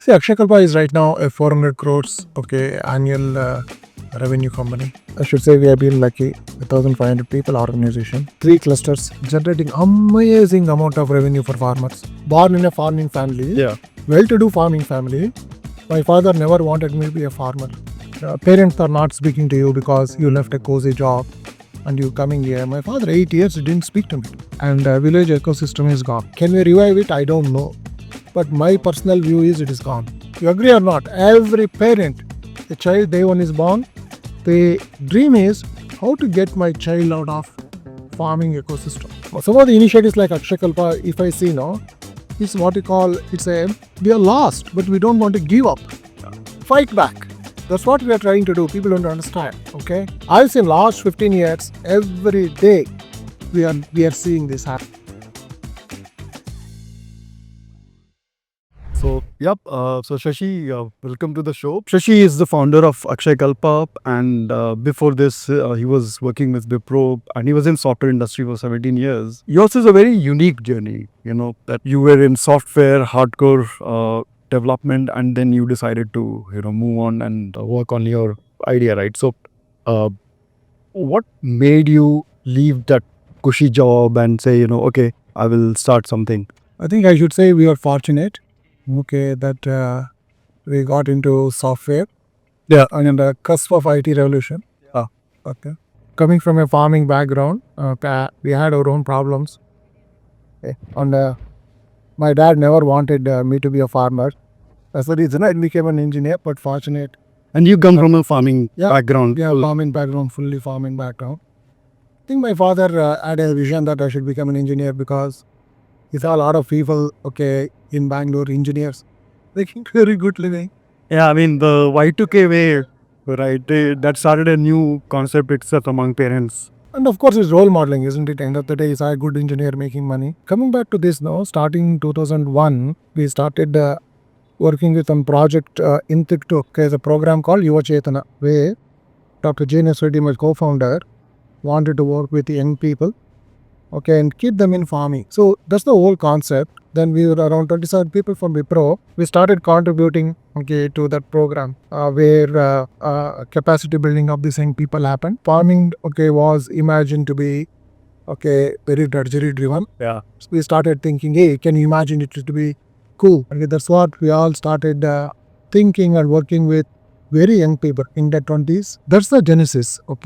See, Akshayakalpa is right now a 400 crores annual revenue company. I should say we have been lucky. 1,500 people organization, 3 clusters, generating amazing amount of revenue for farmers. Born in a farming family, well-to-do farming family. My father never wanted me to be a farmer. Parents are not speaking to you because you left a cozy job and you coming here. My father 8 years didn't speak to me, and village ecosystem is gone. Can we revive it? I don't know. But my personal view is it is gone. You agree or not? Every parent, the child day one is born, the dream is how to get my child out of farming ecosystem. Some of the initiatives like Akshayakalpa, if I see now, is what we call, we are lost, but we don't want to give up. Fight back. That's what we are trying to do. People don't understand. Okay, I've seen last 15 years, every day we are seeing this happen. So Shashi, welcome to the show. Shashi is the founder of Akshayakalpa, and before this, he was working with Wipro, and he was in software industry for 17 years. Yours is a very unique journey, that you were in software, hardcore development, and then you decided to, move on and work on your idea, right? So, what made you leave that cushy job and say, okay, I will start something? I think I should say we are fortunate, that we got into software. Yeah. And on the cusp of IT revolution. Okay. Coming from a farming background, we had our own problems. And my dad never wanted me to be a farmer. That's the reason I became an engineer, but fortunate. And you come from a farming background. Yeah, farming background, fully farming background. I think my father had a vision that I should become an engineer because he saw a lot of people, in Bangalore, engineers, making very good living. Yeah, I mean, the Y2K way, right? That started a new concept itself among parents. And of course, it's role modeling, isn't it? End of the day, is a good engineer making money. Coming back to this now, starting 2001, we started working with a project in TikTok. There's a program called Yuva Chetana, where Dr. J.N.S. Reddy, my co-founder, wanted to work with young people, and keep them in farming. So that's the whole concept. Then we were around 27 people from Wipro. We started contributing to that program where capacity building of these young people happened. Farming was imagined to be very drudgery driven. Yeah. So we started thinking, hey, can you imagine it to be cool? That's what we all started thinking and working with very young people in their 20s. That's the genesis of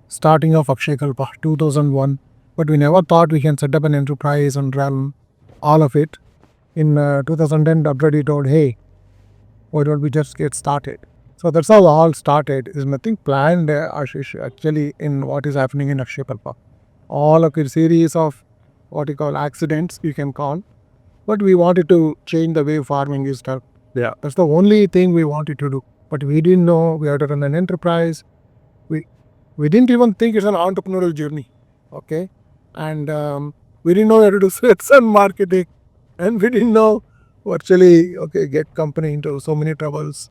starting of Akshayakalpa 2001. But we never thought we can set up an enterprise and run all of it. In 2010, Dr. told, hey, why don't we just get started? So that's how all started. There's nothing planned, Ashish, actually, in what is happening in Akshayakalpa. All of a series of what you call accidents, you can call. But we wanted to change the way farming is done. Yeah. That's the only thing we wanted to do. But we didn't know we had to run an enterprise. We didn't even think it's an entrepreneurial journey. And we didn't know how to do sales and marketing. And we didn't know actually, get company into so many troubles,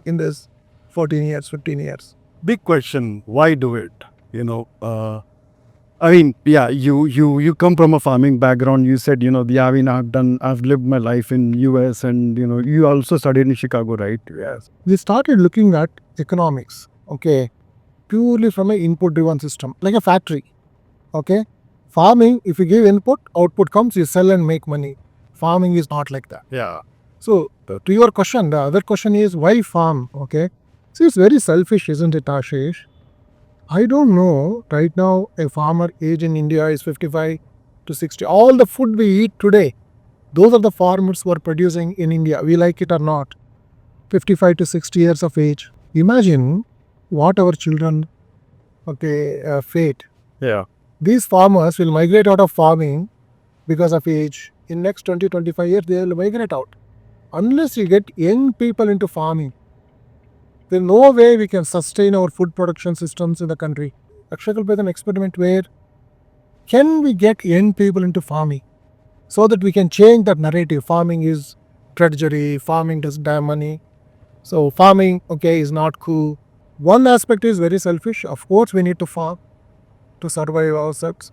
in this 14 years, 15 years. Big question, why do it? I mean, yeah, you come from a farming background. You said, I've lived my life in US, and, you also studied in Chicago, right? Yes. We started looking at economics, purely from an input-driven system, like a factory, Farming, if you give input, output comes, you sell and make money. Farming is not like that. Yeah. So, to your question, the other question is, why farm, See, it's very selfish, isn't it, Ashish? I don't know, right now, a farmer age in India is 55 to 60. All the food we eat today, those are the farmers who are producing in India, we like it or not. 55 to 60 years of age. Imagine what our children, fate. Yeah. These farmers will migrate out of farming because of age. In next 20-25 years, they will migrate out. Unless we get young people into farming, there's no way we can sustain our food production systems in the country. Akshayakalpa is an experiment where can we get young people into farming so that we can change that narrative. Farming is drudgery, farming doesn't have money. So farming, is not cool. One aspect is very selfish. Of course, we need to farm to survive ourselves.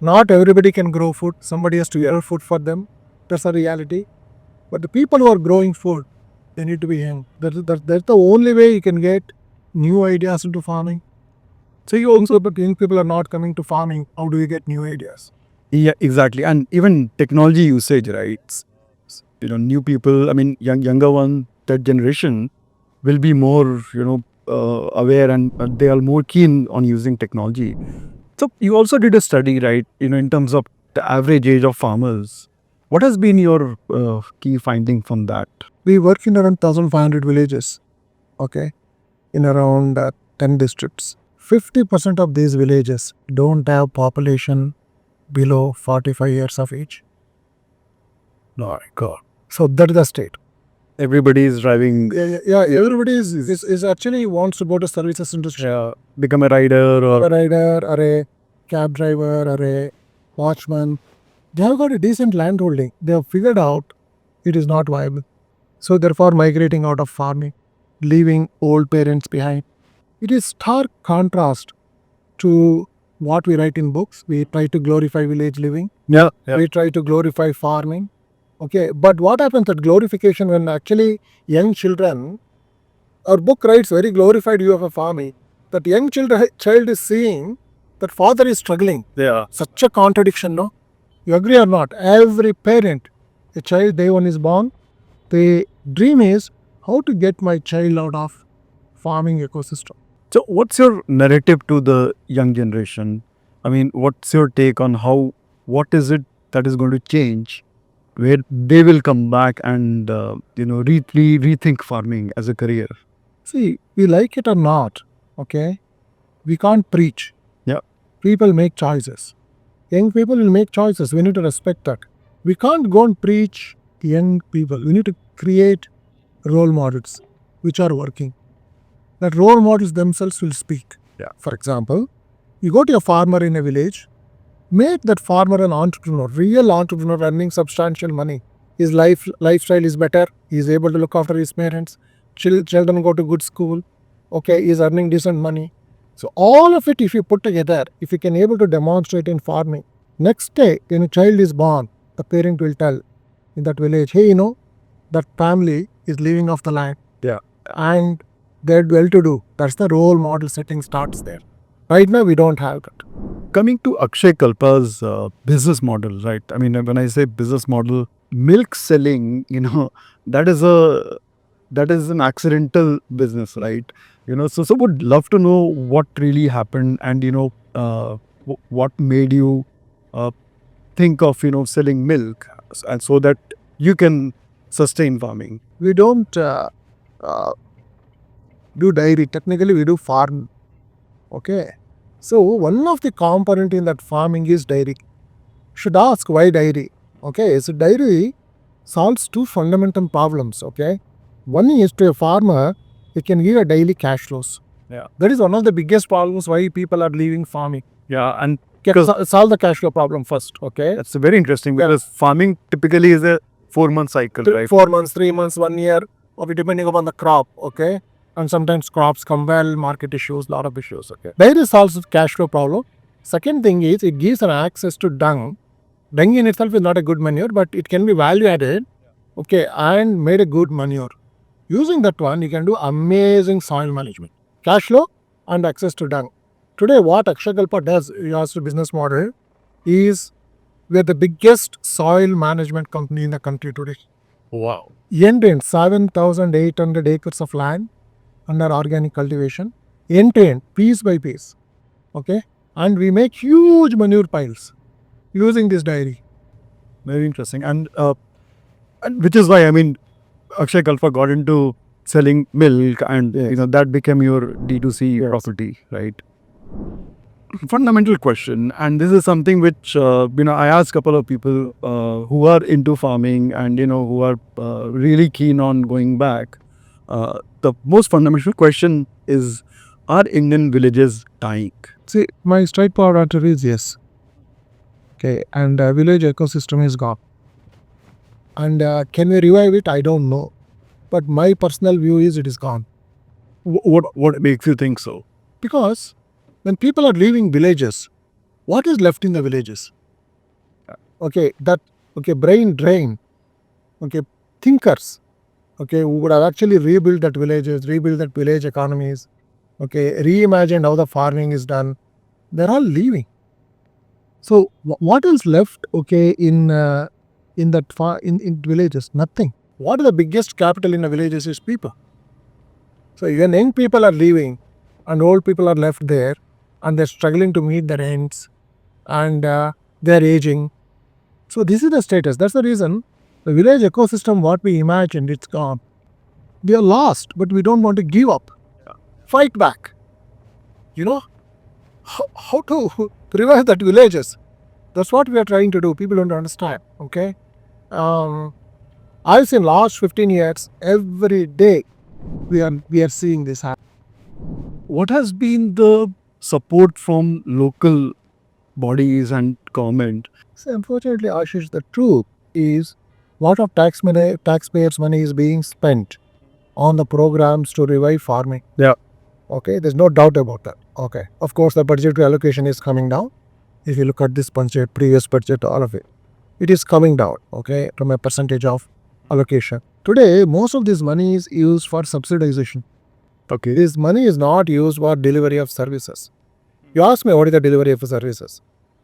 Not everybody can grow food. Somebody has to grow food for them. That's a reality. But the people who are growing food, they need to be young. That's the only way you can get new ideas into farming. So you also, but young people are not coming to farming. How do you get new ideas? Yeah, exactly. And even technology usage, right? New people, I mean, younger one, that generation will be more, aware, and they are more keen on using technology. So you also did a study, right? In terms of the average age of farmers. What has been your key finding from that? We work in around 1,500 villages, okay, in around 10 districts. 50% of these villages don't have population below 45 years of age. My God. So that is the state. Everybody is driving. Yeah, everybody is actually wants to go to services industry. Become a rider or A rider or a cab driver or a watchman. They have got a decent land holding. They have figured out it is not viable. So therefore migrating out of farming, leaving old parents behind. It is stark contrast to what we write in books. We try to glorify village living. yeah. We try to glorify farming. Okay, but what happens at glorification when actually young children, our book writes very glorified view of a farming, that young child is seeing that father is struggling. Yeah. Such a contradiction, no? You agree or not? Every parent, a child day one is born, the dream is how to get my child out of farming ecosystem. So, what's your narrative to the young generation? I mean, what's your take on what is it that is going to change, where they will come back and rethink farming as a career? See, we like it or not, okay? We can't preach. Yeah. People make choices. Young people will make choices. We need to respect that. We can't go and preach young people. We need to create role models which are working. That role models themselves will speak. Yeah. For example, you go to a farmer in a village, make that farmer an entrepreneur, real entrepreneur earning substantial money. His lifestyle is better. He is able to look after his parents. Children go to good school. Okay, he is earning decent money. So all of it, if you put together, if you can able to demonstrate in farming, next day when a child is born, the parent will tell in that village, hey, that family is living off the land. Yeah. And they're well-to-do. That's the role model setting starts there. Right now, we don't have that. Coming to Akshayakalpa's business model, right? I mean, when I say business model, milk selling, that is an accidental business, right? So would love to know what really happened, and what made you think of selling milk, and so that you can sustain farming. We don't do dairy. Technically, we do farm. Okay. So one of the component in that farming is dairy. Should ask why dairy. Okay. So dairy solves two fundamental problems. Okay. One is to a farmer, it can give a daily cash flows. Yeah. That is one of the biggest problems why people are leaving farming. Yeah, and Solve the cash flow problem first. Okay. that's very interesting, because farming typically is a 4-month cycle, right? 4 months, 3 months, 1 year, or depending upon the crop. Okay. And sometimes crops come well, market issues, lot of issues. Okay. Dairy solves the cash flow problem. Second thing is it gives an access to dung. Dung in itself is not a good manure, but it can be value added. Okay, and made a good manure. Using that one, you can do amazing soil management, cash flow, and access to dung. Today, what Akshayakalpa does, as a business model, is we are the biggest soil management company in the country today. Wow. End-to-end 7,800 acres of land under organic cultivation, end-to-end, piece by piece. Okay, and we make huge manure piles using this dairy. Very interesting, and which is why, I mean, Akshayakalpa got into selling milk, and that became your D2C property, right? Fundamental question, and this is something which I asked a couple of people who are into farming, and who are really keen on going back. The most fundamental question is, are Indian villages dying? See, my straightforward answer is yes. Okay, and village ecosystem is gone. And can we revive it? I don't know. But my personal view is it is gone. What makes you think so? Because when people are leaving villages, what is left in the villages? Okay, brain drain. Okay, thinkers, okay, who would have actually rebuilt that villages, rebuilt that village economies, okay, reimagined how the farming is done, they're all leaving. So what is left, okay, in that in villages? Nothing. What is the biggest capital in the villages is people. So even young people are leaving, and old people are left there, and they're struggling to meet their ends, and they're aging. So this is the status. That's the reason the village ecosystem, what we imagined, it's gone. We are lost, but we don't want to give up. Fight back. You know how to revive that villages. That's what we are trying to do. People don't understand. Okay. I've seen last 15 years every day we are seeing this happen. What has been the support from local bodies and government? So unfortunately, Ashish, the truth is lot of taxpayers' money is being spent on the programs to revive farming. Yeah. Okay, there's no doubt about that. Okay, of course, the budgetary allocation is coming down. If you look at this budget, previous budget, all of it, it is coming down. Okay, from a percentage of allocation. Today, most of this money is used for subsidization. Okay. This money is not used for delivery of services. You ask me what is the delivery of services?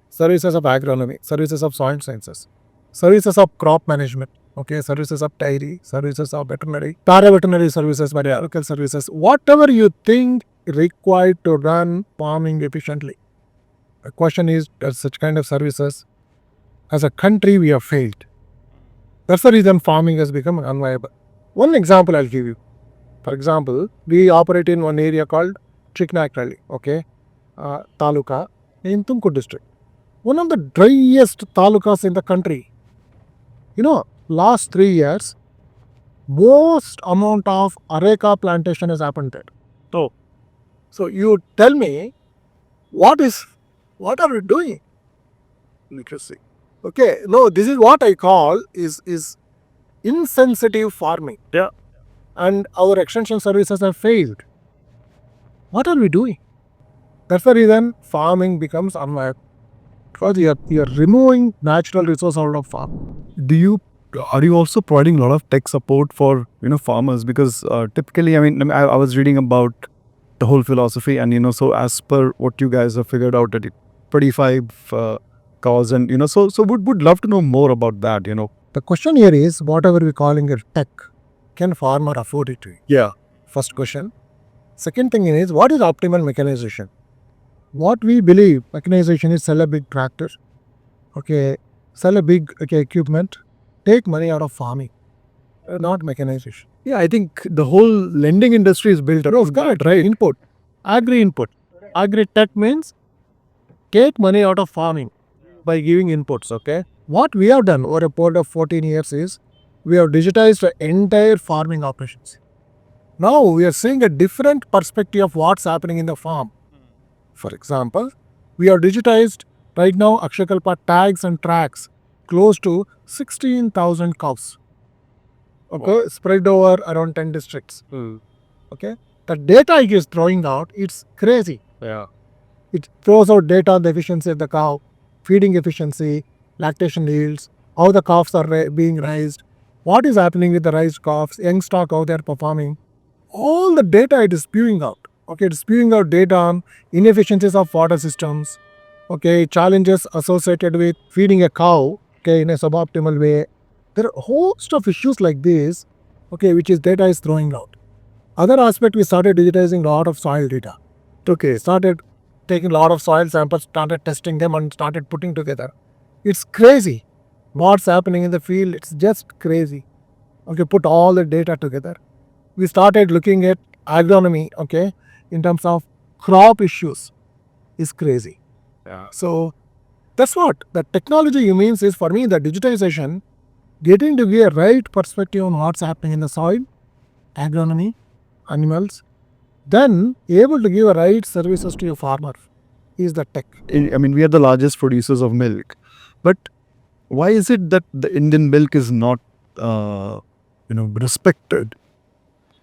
Services of agronomy, services of soil sciences, services of crop management, okay, services of dairy, services of veterinary, para-veterinary services, biological services, whatever you think required to run farming efficiently. The question is, does such kind of services, as a country, we have failed. That's the reason farming has become unviable. One example I'll give you. For example, we operate in one area called Chiknakrally, okay, taluka in Tumkur district. One of the driest talukas in the country. You know, last 3 years, most amount of areca plantation has happened there. So you tell me, what are we doing? Literacy. Okay, no, this is what I call is insensitive farming. Yeah. And our extension services have failed. What are we doing? That's the reason farming becomes unviable. Because you are removing natural resource out of farm. Are you also providing a lot of tech support for farmers? Because typically, I was reading about the whole philosophy, and so as per what you guys have figured out, that 25 cows, and so would love to know more about that. The question here is, whatever we're calling it tech, can farmer afford it? Yeah. First question. Second thing is, what is optimal mechanization? What we believe mechanization is, sell a big tractor, okay, sell a big equipment, take money out of farming, not mechanization. Yeah, I think the whole lending industry is built Of that, right? Input, agri input. Agri tech means take money out of farming by giving inputs, okay? What we have done over a period of 14 years is, we have digitized the entire farming operations. Now we are seeing a different perspective of what's happening in the farm. For example, we have digitized right now Akshayakalpa tags and tracks close to 16,000 cows. Okay, spread over around 10 districts. Okay, the data it is throwing out, it's crazy. Yeah. It throws out data on the efficiency of the cow, feeding efficiency, lactation yields, how the calves are being raised, what is happening with the raised calves, young stock, how they are performing. All the data it is spewing out. Okay, it's spewing out data on inefficiencies of water systems, okay, challenges associated with feeding a cow, okay, in a suboptimal way. There are a host of issues like this, okay, which is data is throwing out. Other aspect, we started digitizing a lot of soil data. Okay, started taking a lot of soil samples, started testing them and started putting together. It's crazy. What's happening in the field, it's just crazy. Okay, put all the data together. We started looking at agronomy, okay, in terms of crop issues, is crazy. Yeah. So that's what the technology means is, for me, the digitization, getting to give a right perspective on what's happening in the soil, agronomy, animals, then able to give a right services to your farmer is the tech. We are the largest producers of milk, but why is it that the Indian milk is not respected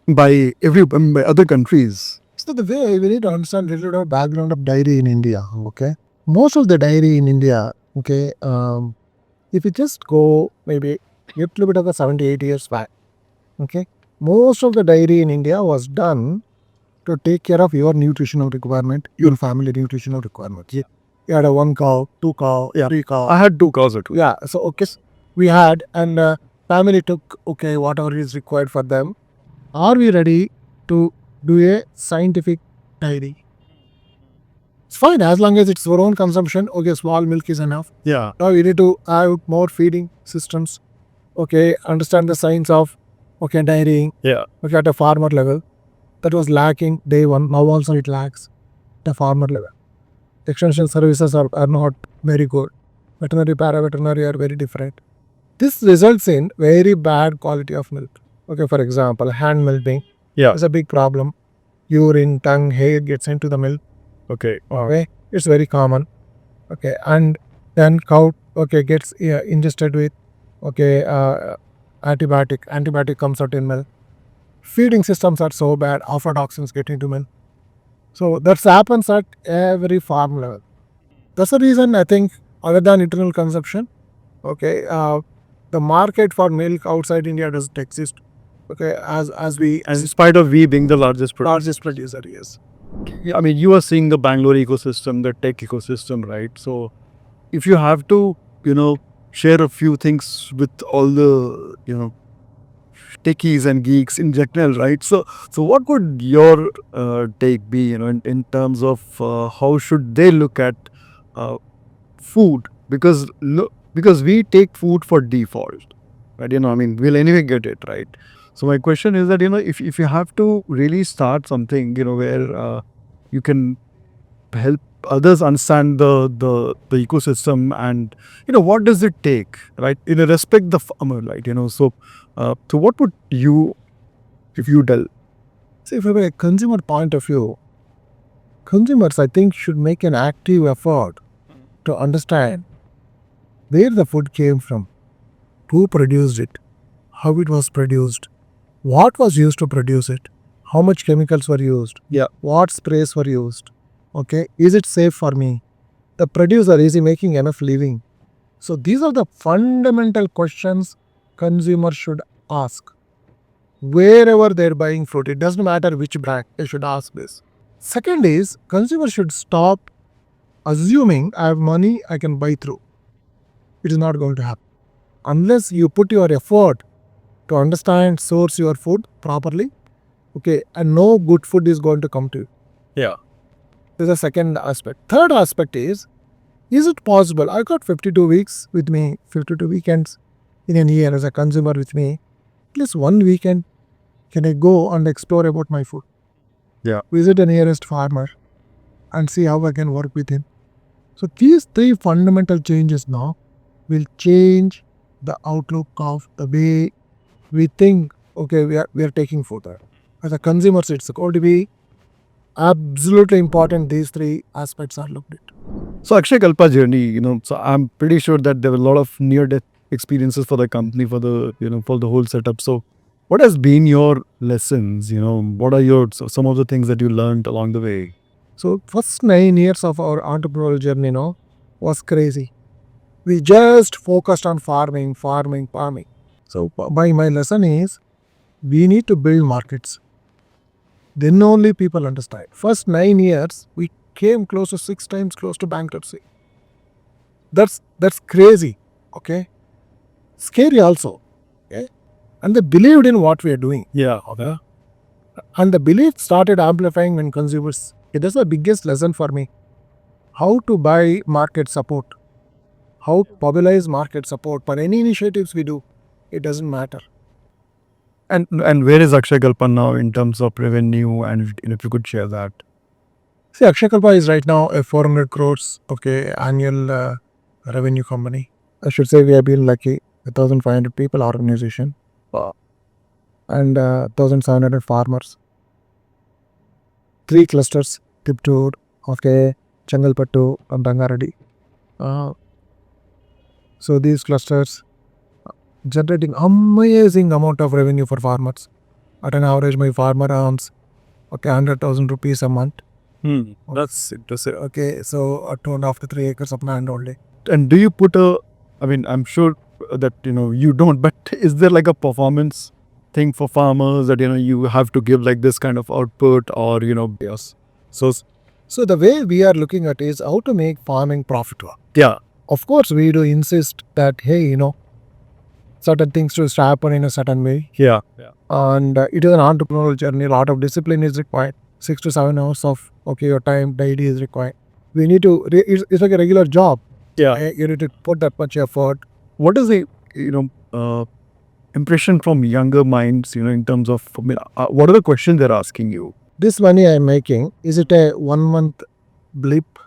by other countries? So the way we need to understand a little bit of background of dairy in India, okay? Most of the dairy in India, okay, if you just go maybe little bit of the 78 years back. Okay, most of the dairy in India was done to take care of your nutritional requirement, your family nutritional requirements. Yeah. You had a 1 cow, 2 cow, Yeah. 3 cow. I had 2 cows at home. Yeah, so okay, we had, and family took whatever is required for them. Are we ready to do a scientific dairy? It's fine as long as it's our own consumption. Okay, small milk is enough. Yeah. Now we need to have more feeding systems. Okay, understand the science of dairying. Yeah. Okay, at a farmer level, that was lacking day one. Now also it lacks at a farmer level. Extension services are not very good. Veterinary, para-veterinary are very different. This results in very bad quality of milk. Okay, for example, hand milking Yeah. is a big problem. Urine, tongue, hair gets into the milk. Okay. Okay, it's very common. Okay, and then cow gets ingested with antibiotic. Antibiotic comes out in milk. Feeding systems are so bad, aflatoxins get into milk. So that happens at every farm level. That's the reason I think, other than internal consumption, the market for milk outside India doesn't exist. Okay, as we And in spite of we being the largest producer, yes. I mean, you are seeing the Bangalore ecosystem, the tech ecosystem, right? So, if you have to, share a few things with all the, techies and geeks in general, right? So what would your take be, in terms of how should they look at uh, food? Because we take food for default, right? I mean, we'll anyway get it, right? So my question is that, if you have to really start something, where you can help others understand the ecosystem, and what does it take, right? Respect the farmer, right? So what would you, if you tell? See, from a consumer point of view, consumers, I think, should make an active effort to understand where the food came from, who produced it, how it was produced, what was used to produce it, how much chemicals were used, what sprays were used. Okay, is it safe for me? The producer, is he making enough living? So these are the fundamental questions consumers should ask. Wherever they're buying fruit, it doesn't matter which brand, they should ask this. Second is, consumers should stop assuming I have money I can buy through. It is not going to happen. Unless you put your effort to understand, source your food properly, and no good food is going to come to you. Yeah. This is the second aspect. Third aspect is it possible? I got 52 weeks with me, 52 weekends in a year as a consumer with me. At least one weekend, can I go and explore about my food? Yeah. Visit the nearest farmer and see how I can work with him. So these three fundamental changes now will change the outlook of the way we think, we are taking food. As a consumers, it's going to be absolutely important these three aspects are looked at. So Akshayakalpa journey, so I'm pretty sure that there were a lot of near-death experiences for the company, for the, for the whole setup. So what has been your lessons? What are some of the things that you learned along the way? So first 9 years of our entrepreneurial journey, was crazy. We just focused on farming. So my lesson is, we need to build markets. Then only people understand. First 9 years, we came close to 6 times close to bankruptcy. That's crazy. Okay, scary also. Okay, and they believed in what we are doing. Yeah. Okay, and the belief started amplifying when consumers. That's the biggest lesson for me. How to buy market support. How to mobilize market support for any initiatives we do. It doesn't matter. And where is Akshayakalpa now in terms of revenue, and if you could share that? See, Akshayakalpa is right now a 400 crores annual revenue company. I should say we have been lucky. 1,500 people organization. And 1,700 farmers. 3 clusters, Tiptur, Changalpattu, and Rangaradi. So these clusters generating amazing amount of revenue for farmers. At an average, my farmer earns 100,000 rupees a month. That's interesting. Okay, so 2.5 to 3 acres of land only. And do you put I'm sure that you don't. But is there like a performance thing for farmers that you have to give like this kind of output, or Yes. So the way we are looking at is how to make farming profitable. yeah, Of course, we do insist that, hey, certain things should happen in a certain way. yeah, And it is an entrepreneurial journey. A lot of discipline is required. 6 to 7 hours of your time daily is required. We need to. It's like a regular job. yeah. You need to put that much effort. What is the impression from younger minds? In terms of, what are the questions they're asking you? This money I'm making, is it a 1 month blip,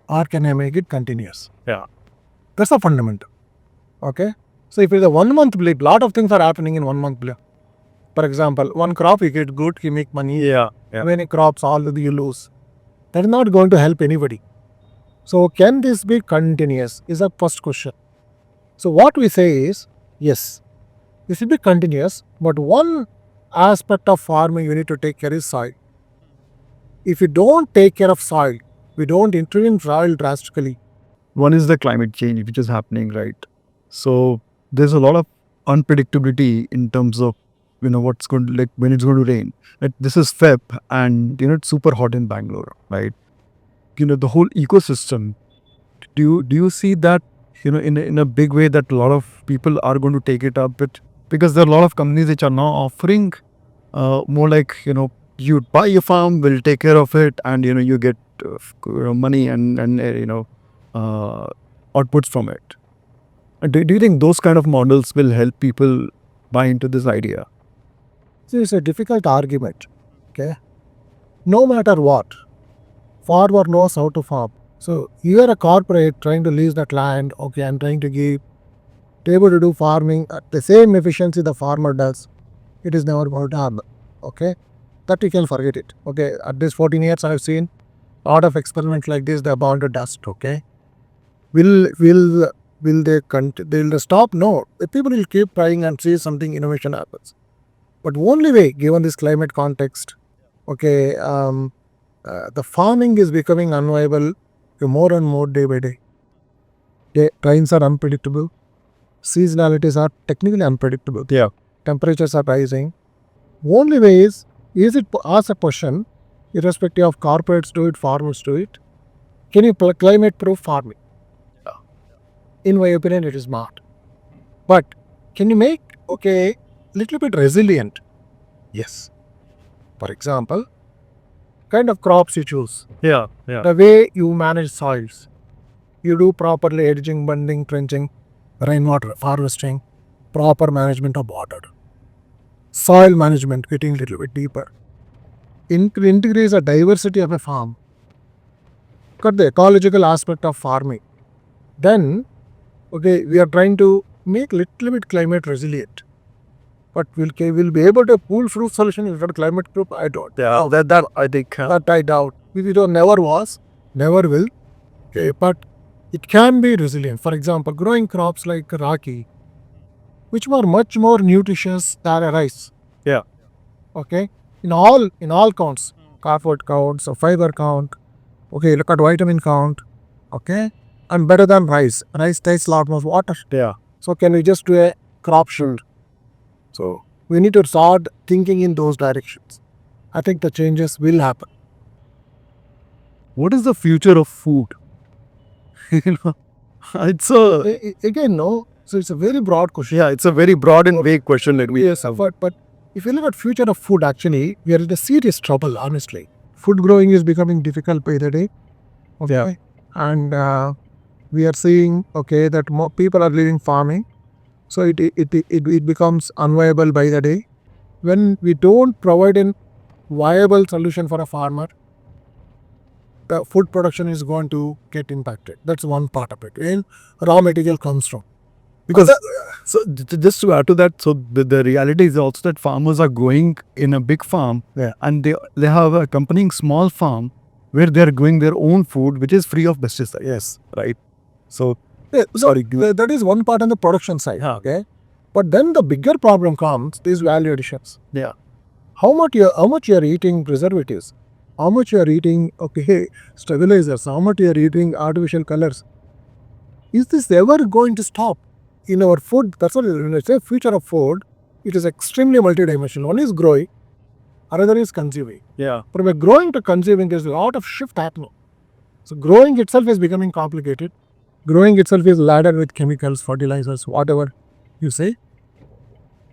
or can I make it continuous? Yeah. That's the fundamental. Okay. So if it's a 1 month blip, lot of things are happening in 1 month blip. For example, one crop you get good, you make money. Yeah. Many crops, all you lose. That is not going to help anybody. So can this be continuous is the first question. So what we say is, yes, this will be continuous, but one aspect of farming you need to take care is soil. If you don't take care of soil, we don't intervene soil drastically. One is the climate change, which is happening, right? So there's a lot of unpredictability in terms of what's going to, like, when it's going to rain. Like, this is Feb, and it's super hot in Bangalore, right? The whole ecosystem. Do you see that in a big way that a lot of people are going to take it up? Because there are a lot of companies which are now offering more like you buy a farm, we'll take care of it, and you get money and outputs from it. Do you think those kind of models will help people buy into this idea? So it's a difficult argument. Okay. No matter what, farmer knows how to farm. So you are a corporate trying to lease that land. Okay, I'm trying to give able to do farming at the same efficiency the farmer does. It is never going to happen. Okay, that you can forget it. Okay, at this 14 years I've seen a lot of experiments like this. They're bound to dust. Okay, will they they'll stop? No, the people will keep trying and see something innovation happens. But only way, given this climate context, okay, the farming is becoming unviable more and more day by day. Rains are unpredictable. Seasonalities are technically unpredictable. Yeah. Temperatures are rising. Only way is it ask a question, irrespective of corporates do it, farmers do it. Can you climate proof farming? In my opinion, it is not. But can you make little bit resilient? Yes. For example, kind of crops you choose. Yeah. The way you manage soils. You do properly edging, bunding, trenching, rainwater harvesting, proper management of water. Soil management, getting a little bit deeper. Increase the diversity of a farm. Cut the ecological aspect of farming. Then, we are trying to make little bit climate resilient. But we'll be able to pull fruit solution without climate proof? I don't. Yeah, that I think. That I doubt. We don't, never was, never will. Okay, but it can be resilient. For example, growing crops like raki, which were much more nutritious than rice. Yeah. Okay. In all counts, carbohydrate counts, or fiber count. Okay, look at vitamin count. Okay, and better than rice. Rice takes a lot more water. Yeah. So can we just do a crop shield? So we need to start thinking in those directions. I think the changes will happen. What is the future of food? It's a Again, no. So it's a very broad question. it's a very broad and vague question. Yes, but if you look at future of food, actually, we are in a serious trouble, honestly. Food growing is becoming difficult by the day. Okay. Yeah. And we are seeing, that more people are leaving farming. So it becomes unviable by the day. When we don't provide a viable solution for a farmer, the food production is going to get impacted. That's one part of it. Where raw material comes from. Because so just to add to that, so the reality is also that farmers are going in a big farm, and they have a accompanying small farm where they are growing their own food, which is free of pesticides. Yes. Right. So sorry, that is one part on the production side. Yeah. Okay, but then the bigger problem comes these value additions. Yeah. How much you are eating preservatives? How much you are eating stabilizers? How much you are eating artificial colors? Is this ever going to stop? in our food, that's what when I say future of food, it is extremely multidimensional. One is growing, another is consuming. Yeah. From a growing to consuming, there's a lot of shift happening. So growing itself is becoming complicated. Growing itself is laden with chemicals, fertilizers, whatever you say.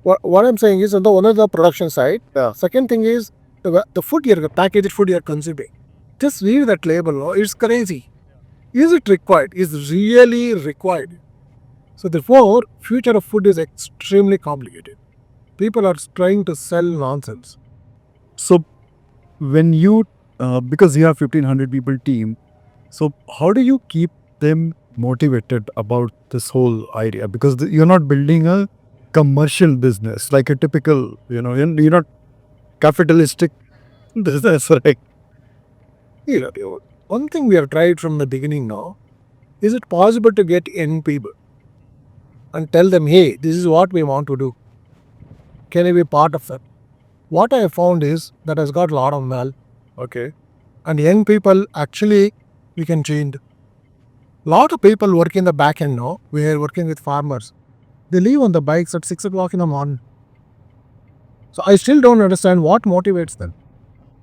What I'm saying is, on the one is the production side. Yeah. Second thing is the food you're packaged food you're consuming. Just read that label. No? It's crazy. Is it required? Is really required? So therefore, future of food is extremely complicated. People are trying to sell nonsense. So when you, because you have 1,500 people team, so how do you keep them motivated about this whole idea? Because you're not building a commercial business like a typical, you're not capitalistic business, right? One thing we have tried from the beginning now, is it possible to get young people and tell them, hey, this is what we want to do. Can you be part of that? What I have found is that has got a lot of mal. Okay. And young people actually we can change. Lot of people work in the back end now. We are working with farmers. They leave on the bikes at 6 o'clock in the morning. So I still don't understand what motivates them.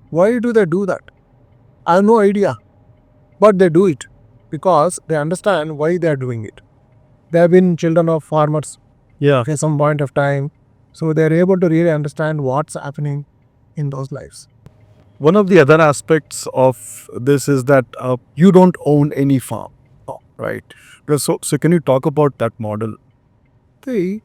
Why do they do that? I have no idea. But they do it because they understand why they are doing it. They have been children of farmers Yeah. at some point of time. So they are able to really understand what's happening in those lives. One of the other aspects of this is that you don't own any farm, right? So can you talk about that model? See,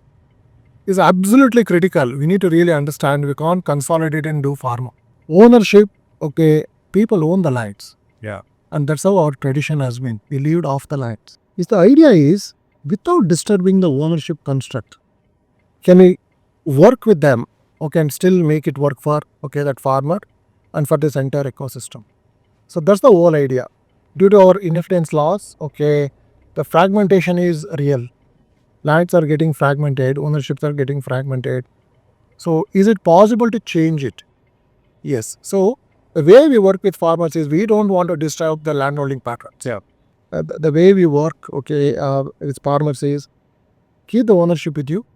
is absolutely critical. We need to really understand we can't consolidate and do pharma. Ownership, okay, people own the lands. Yeah. And that's how our tradition has been. We lived off the lands. Is the idea is without disturbing the ownership construct, can we work with them, okay, and still make it work for that farmer and for this entire ecosystem. So that's the whole idea. Due to our inheritance laws, okay, the fragmentation is real. Lands are getting fragmented, ownerships are getting fragmented. So is it possible to change it? Yes. So the way we work with farmers is we don't want to disturb the landholding patterns. Yeah. The way we work, with farmers is keep the ownership with you.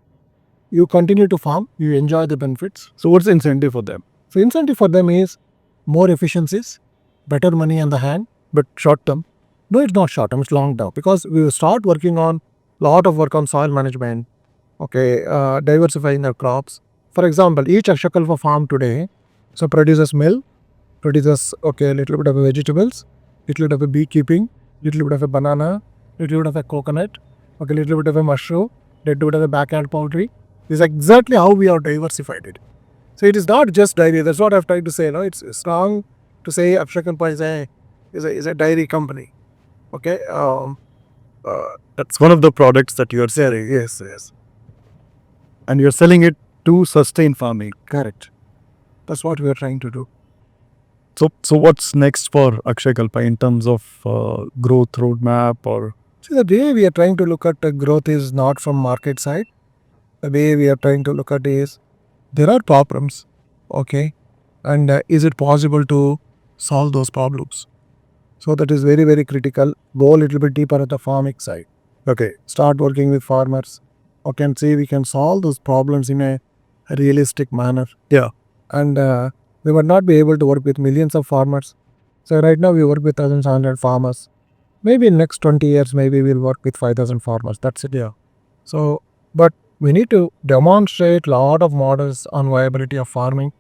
You continue to farm, you enjoy the benefits. So what's the incentive for them? So incentive for them is more efficiencies, better money in the hand, but short term. No, it's not short term, it's long term because we will start working on lot of work on soil management, diversifying their crops. For example, each Akshayakalpa farm today so produces milk, produces a little bit of vegetables, little bit of a beekeeping, little bit of a banana, little bit of a coconut, little bit of a mushroom, little bit of a backyard poultry. This is exactly how we are diversified it. So it is not just dairy. That's what I've tried to say. No, it's strong to say Akshayakalpa is a dairy company. Okay, That's one of the products that you are selling. yes, And you're selling it to sustain farming. correct. That's what we are trying to do. So what's next for Akshayakalpa in terms of growth roadmap or? See, the way we are trying to look at the growth is not from market side. The way we are trying to look at is there are problems, okay, and is it possible to solve those problems? So that is very, very critical. Go a little bit deeper at the farming side. Okay, start working with farmers. Okay, and see we can solve those problems in a realistic manner. Yeah. And we would not be able to work with millions of farmers. So right now we work with 1,100 farmers. Maybe in next 20 years, maybe we'll work with 5,000 farmers. That's it. Yeah. So, but we need to demonstrate a lot of models on viability of farming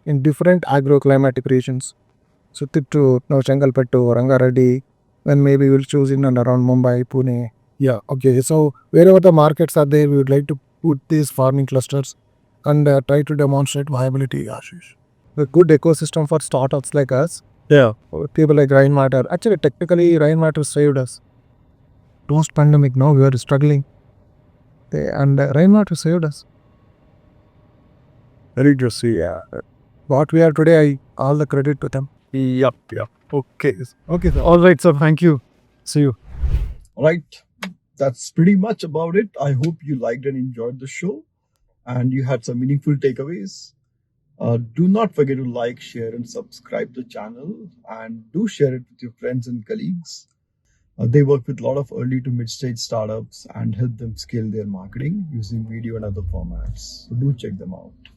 in different agroclimatic regions. So, Tittu, now Chengalpattu, Rangareddy, then maybe we'll choose in and around Mumbai, Pune. Yeah. Okay, so wherever the markets are there, we would like to put these farming clusters and try to demonstrate viability, Ashish. The good ecosystem for startups like us, Yeah. people like Rainwater. Actually, technically, Rainwater saved us. Post-pandemic, now we are struggling. And Rainwater saved us. Very interesting. Yeah. What we are today, all the credit to them. Yep. Okay. Okay, sir. All right, sir. Thank you. See you. All right. That's pretty much about it. I hope you liked and enjoyed the show and you had some meaningful takeaways. Do not forget to like, share, and subscribe the channel, and do share it with your friends and colleagues. They work with a lot of early to mid-stage startups and help them scale their marketing using video and other formats. So do check them out.